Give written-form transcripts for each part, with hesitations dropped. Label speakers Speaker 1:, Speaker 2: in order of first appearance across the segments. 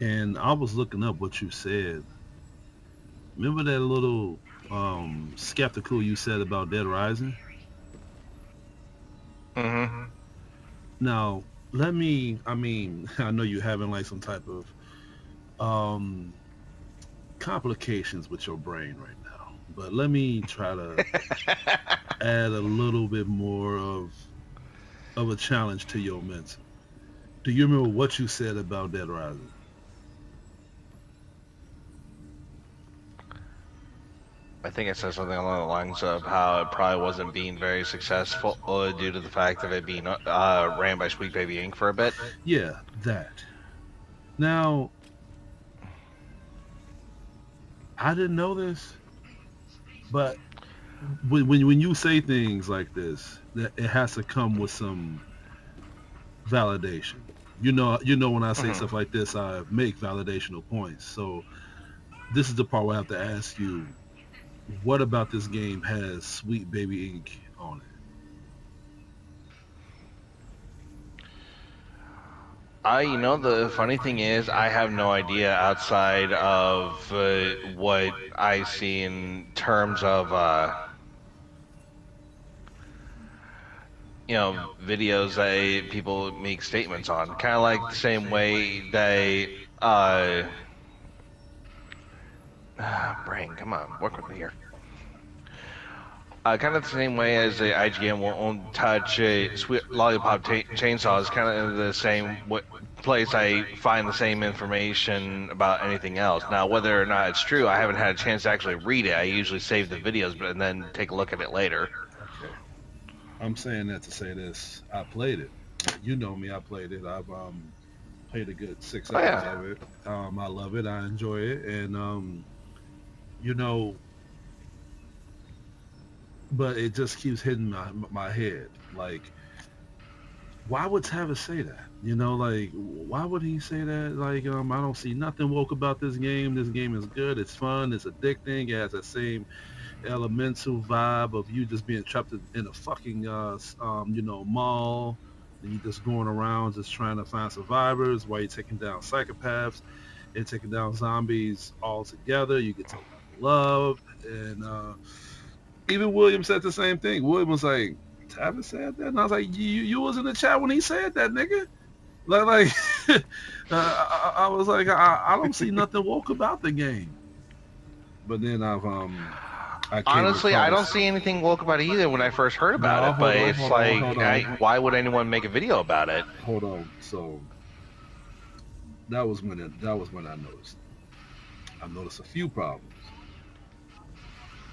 Speaker 1: And I was looking up what you said. Remember that little skeptical you said about Dead Rising?
Speaker 2: Mm-hmm.
Speaker 1: Now, let me, I mean, I know you're having like some type of um complications with your brain right now, but let me try to add a little bit more of a challenge to your mental. Do you remember what you said about Dead Rising?
Speaker 2: I think it said something along the lines of how it probably wasn't being very successful due to the fact of it being ran by Sweetbaby Inc. for a bit.
Speaker 1: Yeah, that. Now, I didn't know this, but when you say things like this, that it has to come with some validation. You know when I say
Speaker 2: Hmm.
Speaker 1: stuff like this, I make validational points. So this is the part where I have to ask you, what about this game has Sweet Baby Inc. on it?
Speaker 2: The funny thing is, I have no idea outside of what I see in terms of, videos that people make statements on. Kind of like the same way they, brain, come on, work with me here. Kind of the same way as the IGN won't touch sweet lollipop chainsaws. Kind of the same place I find the same information about anything else. Now, whether or not it's true, I haven't had a chance to actually read it. I usually save the videos, but and then take a look at it later.
Speaker 1: Okay, I'm saying that to say this. I played it. You know me. I played it. I've played a good six
Speaker 2: Oh
Speaker 1: hours
Speaker 2: yeah.
Speaker 1: of it. I love it. I enjoy it, and you know, but it just keeps hitting my head. Like, why would Tavis say that? Like, why would he say that? Like, I don't see nothing woke about this game. This game is good. It's fun. It's addicting. It has that same elemental vibe of you just being trapped in a fucking mall, and you just going around just trying to find survivors while you're taking down psychopaths and taking down zombies all together. You get to level up, and even William said the same thing. William was like, Tavis said that, and I was like, you was in the chat when he said that, nigga. Like, I was like, I don't see nothing woke about the game. But then I came
Speaker 2: Honestly, I don't
Speaker 1: across.
Speaker 2: see anything woke about it either when I first heard about
Speaker 1: No,
Speaker 2: it. But
Speaker 1: hold on,
Speaker 2: it's
Speaker 1: hold on,
Speaker 2: like,
Speaker 1: hold on,
Speaker 2: why would anyone make a video about it?
Speaker 1: hold on. So that was when I noticed. I noticed a few problems.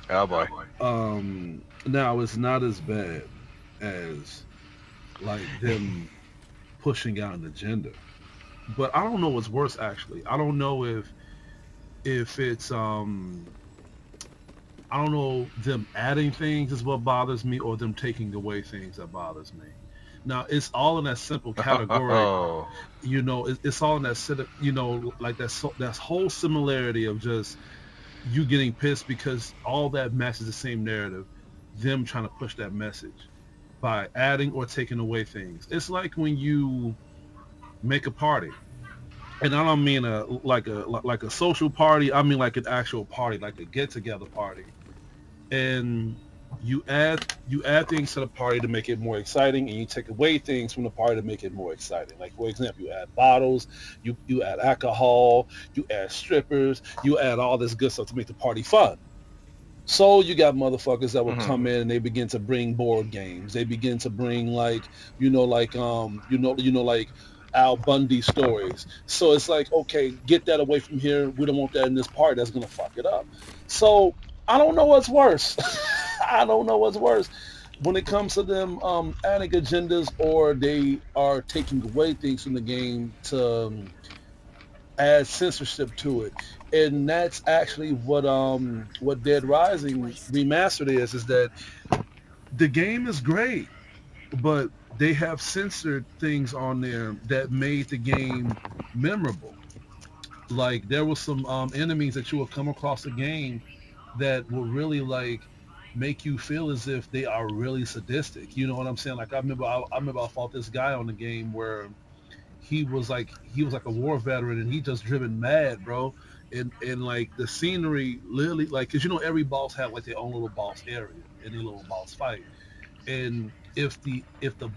Speaker 2: Oh boy.
Speaker 1: Now it's not as bad as like them pushing out an agenda, but I don't know what's worse actually. I don't know if it's I don't know them adding things is what bothers me or them taking away things that bothers me. Now it's all in that simple category.
Speaker 2: Oh.
Speaker 1: It's all in that like that whole similarity of just you getting pissed because all that matches the same narrative, them trying to push that message by adding or taking away things. It's like when you make a party, and I don't mean a social party. I mean like an actual party, like a get together party, and you add things to the party to make it more exciting, and you take away things from the party to make it more exciting. Like for example, you add bottles, you add alcohol, you add strippers, you add all this good stuff to make the party fun. So you got motherfuckers that will
Speaker 2: Hmm.
Speaker 1: come in and they begin to bring board games. They begin to bring like like Al Bundy stories. So it's like, okay, get that away from here. We don't want that in this party. That's gonna fuck it up. So I don't know what's worse. I don't know what's worse when it comes to them adding agendas or they are taking away things from the game to add censorship to it. And that's actually what Dead Rising remastered is that the game is great, but they have censored things on there that made the game memorable. Like there was some enemies that you will come across the game that will really like make you feel as if they are really sadistic. You know what I'm saying? Like I remember I fought this guy on the game where he was like a war veteran, and he just driven mad, bro. And like the scenery, literally, like, cause every boss have like their own little boss area and their little boss fight. And if the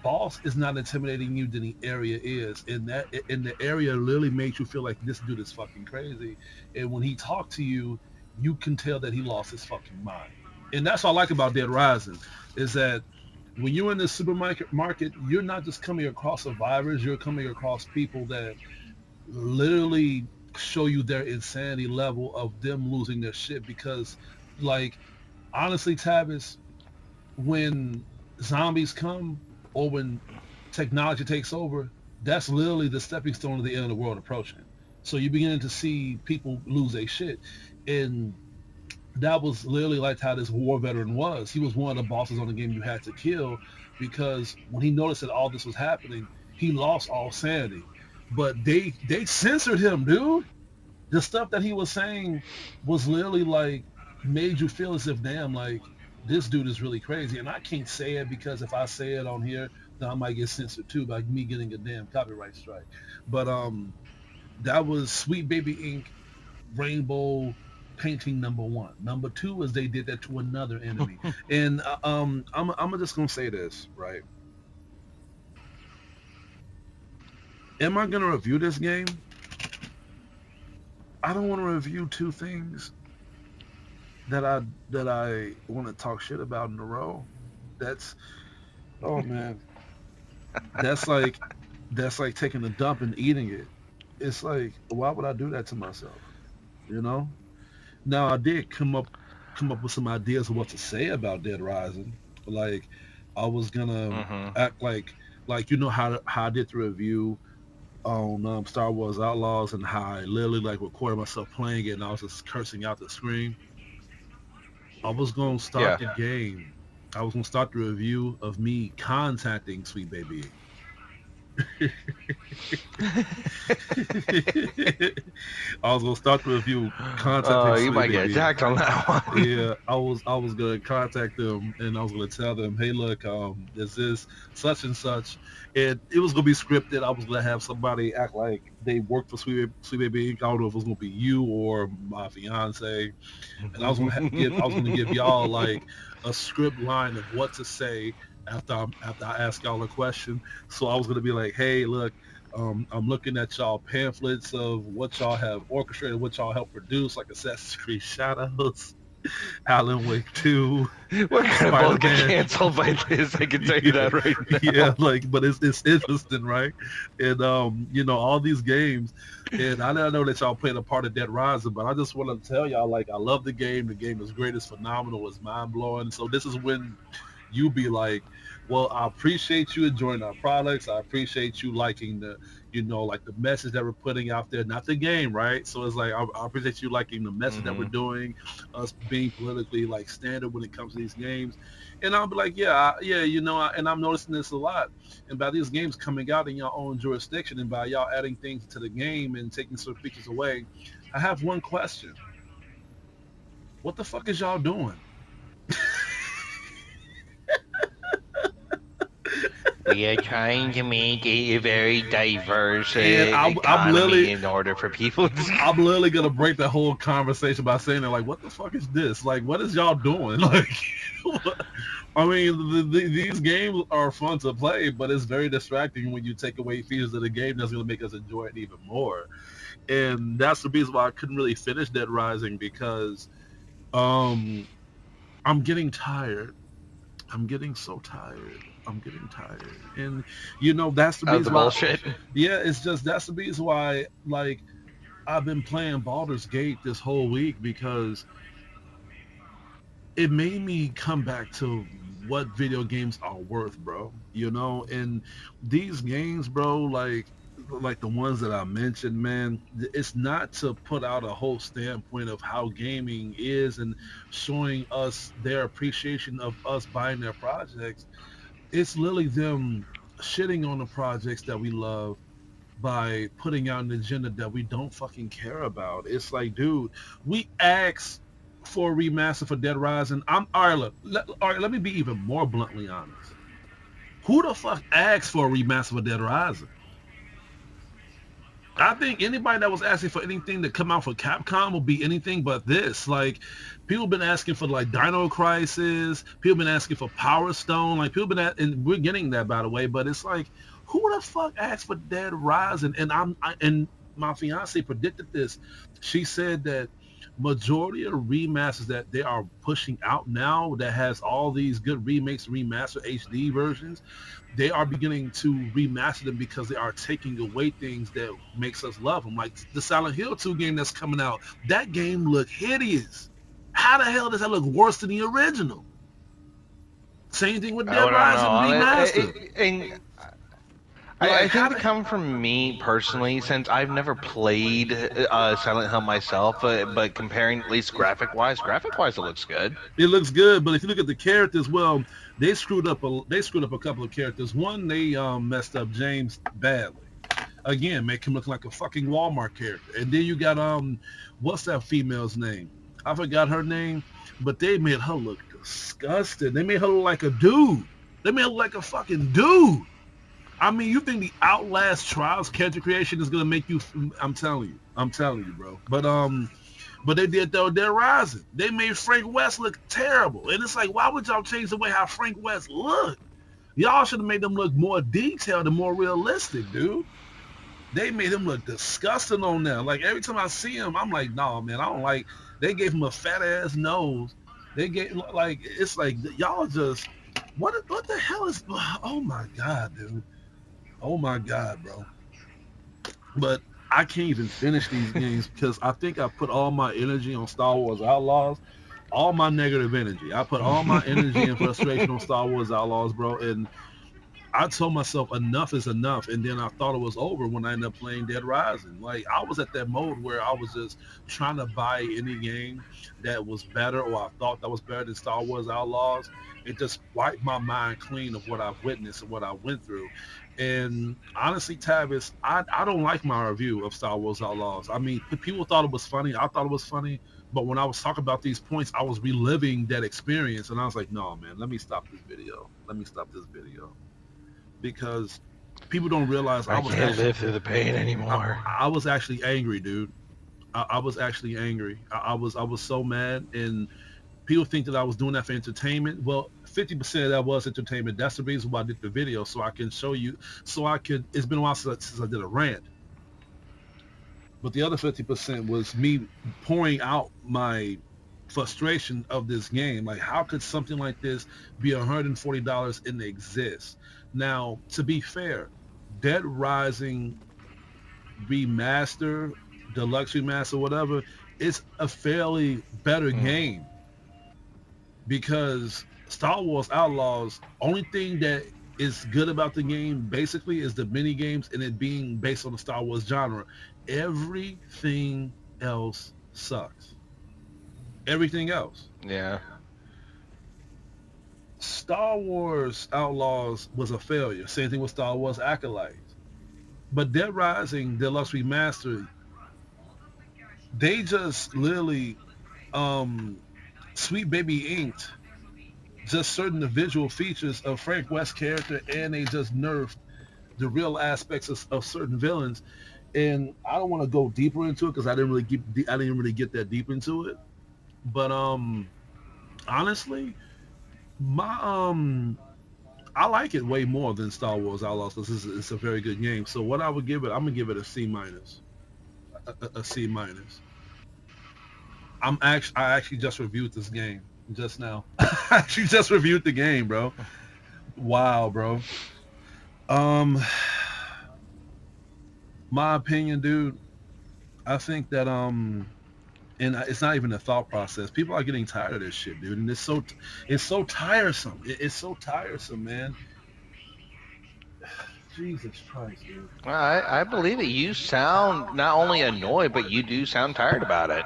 Speaker 1: boss is not intimidating you, then the area is. And the area literally makes you feel like this dude is fucking crazy. And when he talked to you, you can tell that he lost his fucking mind. And that's what I like about Dead Rising, is that when you're in the supermarket, you're not just coming across survivors, you're coming across people that literally show you their insanity level of them losing their shit. Because, like, honestly, Tavis, when zombies come, or when technology takes over, that's literally the stepping stone of the end of the world approaching. So you're beginning to see people lose their shit. And that was literally like how this war veteran was. He was one of the bosses on the game you had to kill, because when he noticed that all this was happening, he lost all sanity. But they censored him, dude. The stuff that he was saying was literally like, made you feel as if, damn, like, this dude is really crazy. And I can't say it, because if I say it on here, then I might get censored too by me getting a damn copyright strike. But that was Sweet Baby Inc. Rainbow painting number one. Number two is they did that to another enemy. And I'm just gonna say this, right? Am I gonna review this game? I don't want to review two things that I want to talk shit about in a row. That's Oh man, that's like taking a dump and eating it. It's like, why would I do that to myself? You know. Now I did come up with some ideas of what to say about Dead Rising. Like, I was gonna
Speaker 2: Hmm.
Speaker 1: act like how I did the review on Star Wars Outlaws, and how I literally like recorded myself playing it, and I was just cursing out the screen. I was gonna start
Speaker 2: Yeah.
Speaker 1: the game. I was gonna start the review of me contacting Sweet Baby. I was gonna start the review contacting
Speaker 2: You
Speaker 1: Sweet
Speaker 2: might get
Speaker 1: Baby.
Speaker 2: attacked on that one.
Speaker 1: Yeah, I was gonna contact them, and I was gonna tell them, hey, look, there's this such and such, and it was gonna be scripted. I was gonna have somebody act like they worked for Sweet Baby Inc. I don't know if it was gonna be you or my fiance, and I was gonna give y'all like a script line of what to say after I ask y'all a question. So I was gonna be like, hey, look. I'm looking at y'all pamphlets of what y'all have orchestrated, what y'all helped produce, like Assassin's Creed Shadows, Alan Wake 2,
Speaker 2: We're gonna both get
Speaker 1: Spider-Man.
Speaker 2: canceled by this. I can tell you
Speaker 1: Yeah,
Speaker 2: that right
Speaker 1: yeah,
Speaker 2: now.
Speaker 1: like, but it's interesting, right? And all these games, and I didn't know that y'all played a part of Dead Rising, but I just want to tell y'all, like, I love the game. The game is great, it's phenomenal, it's mind blowing. So this is when you be like, well, I appreciate you enjoying our products. I appreciate you liking like the message that we're putting out there, not the game, right? So it's like, I appreciate you liking the message that we're
Speaker 2: Hmm.
Speaker 1: doing, us being politically like standard when it comes to these games. And I'll be like, yeah, yeah, and I'm noticing this a lot. And by these games coming out in your own jurisdiction, and by y'all adding things to the game and taking some features away, I have one question. What the fuck is y'all doing?
Speaker 2: We are trying to make a very diverse
Speaker 1: And I'm
Speaker 2: economy
Speaker 1: literally
Speaker 2: in order for people to.
Speaker 1: I'm literally gonna break the whole conversation by saying that, like, what the fuck is this? Like, what is y'all doing? Like, I mean, these games are fun to play, but it's very distracting when you take away features of the game that's gonna make us enjoy it even more. And that's the reason why I couldn't really finish Dead Rising, because um I'm getting tired. I'm getting so tired. I'm getting tired. And that's the
Speaker 2: Of the
Speaker 1: reason why.
Speaker 2: bullshit.
Speaker 1: Yeah, it's just that's the reason why, like, I've been playing Baldur's Gate this whole week, because it made me come back to what video games are worth, bro. And these games, bro, like the ones that I mentioned, man, it's not to put out a whole standpoint of how gaming is and showing us their appreciation of us buying their projects. It's literally them shitting on the projects that we love by putting out an agenda that we don't fucking care about. It's like, dude, we asked for a remaster for Dead Rising. I'm all right. Look, all right. Let me be even more bluntly honest. Who the fuck asked for a remaster for Dead Rising? I think anybody that was asking for anything to come out for Capcom will be anything but this. Like, people been asking for like Dino Crisis. People been asking for Power Stone. Like, people been and we're getting that, by the way. But it's like, who the fuck asked for Dead Rising? And and my fiance predicted this. She said that majority of remasters that they are pushing out now that has all these good remakes, remaster HD versions, they are beginning to remaster them because they are taking away things that makes us love them. Like the Silent Hill 2 game that's coming out, that game look hideous. How the hell does that look worse than the original? Same thing with
Speaker 2: I
Speaker 1: Dead
Speaker 2: don't know.
Speaker 1: Rising remastered.
Speaker 2: And I
Speaker 1: Like,
Speaker 2: think it comes from me personally, since I've never played Silent Hill myself, but comparing at least graphic wise, it looks good.
Speaker 1: it looks good, but if you look at the characters, well, they screwed up a couple of characters. One, they messed up James badly. Again, make him look like a fucking Walmart character. And then you got what's that female's name? I forgot her name, but they made her look disgusting. They made her look like a dude. They made her look like a fucking dude. I mean, you think the Outlast Trials character creation is gonna make you? I'm telling you, bro. But they did though. They're rising. They made Frank West look terrible, and it's like, why would y'all change the way how Frank West looked? Y'all should have made them look more detailed and more realistic, dude. They made him look disgusting on there. Like every time I see him, I'm like, no, man, I don't like. They gave him a fat ass nose. They gave like it's like y'all just what the hell is? Oh my god, dude. Oh my god, bro. But I can't even finish these games because I think I put all my energy on Star Wars Outlaws, all my negative energy. I put all my energy and frustration on Star Wars Outlaws, bro. And I told myself enough is enough, and then I thought it was over when I ended up playing Dead Rising. Like I was at that mode where I was just trying to buy any game that was better, or I thought that was better than Star Wars Outlaws. It just wiped my mind clean of what I've witnessed and what I went through. And honestly, Tavis, I don't like my review of Star Wars Outlaws. I mean, people thought it was funny. I thought it was funny. But when I was talking about these points, I was reliving that experience. And I was like, no, man, let me stop this video. Let me stop this video because people don't realize
Speaker 2: I can't live through the pain anymore.
Speaker 1: I was actually angry, dude. I was actually angry. I was so mad, and people think that I was doing that for entertainment. Well, 50% of that was entertainment. That's the reason why I did the video, so I can show you. So I could. It's been a while since I did a rant, but the other 50% was me pouring out my frustration of this game. Like, how could something like this be $140 and exist? Now, to be fair, Dead Rising remaster, deluxe remaster, whatever, it's a fairly better game because Star Wars Outlaws, only thing that is good about the game basically is the mini games and it being based on the Star Wars genre. Everything else sucks. Everything else.
Speaker 2: Yeah.
Speaker 1: Star Wars Outlaws was a failure. Same thing with Star Wars Acolytes. But Dead Rising Deluxe Remastered, they just literally Sweetbaby inked just certain the visual features of Frank West's character, and they just nerfed the real aspects of certain villains. And I don't want to go deeper into it because I didn't really get that deep into it. But honestly, my I like it way more than Star Wars Outlaws because it's a very good game. So what I would give it, I'm gonna give it a C minus, a C minus. I actually just reviewed this game just now. I actually just reviewed the game, bro. Wow, bro. Um, my opinion, dude. I think that and it's not even a thought process. People are getting tired of this shit, dude, and it's so tiresome. It's so tiresome, man. Jesus Christ, dude.
Speaker 2: Well, I believe it. You sound not only annoyed, but you do sound tired about it.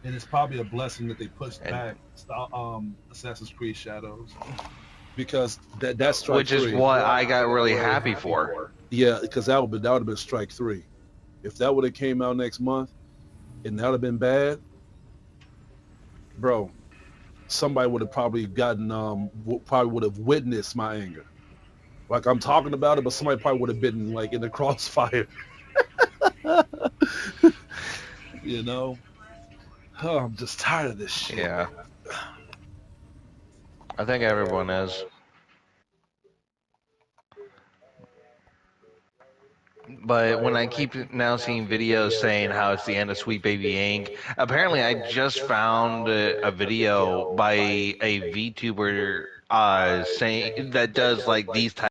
Speaker 1: And it's probably a blessing that they pushed
Speaker 2: And
Speaker 1: back Assassin's Creed Shadows because that's strike
Speaker 2: which is
Speaker 1: three.
Speaker 2: what I got really happy for.
Speaker 1: Yeah, because that would have been strike three. If that would have came out next month and that would have been bad, bro, somebody would have probably gotten probably would have witnessed my anger Like I'm talking about it, but somebody probably would have been like in the crossfire. You know? Oh, I'm just tired of this shit.
Speaker 2: Yeah. I think everyone is. But when I keep now seeing videos saying how it's the end of Sweetbaby Inc., apparently I just found a video by a VTuber saying that does like these types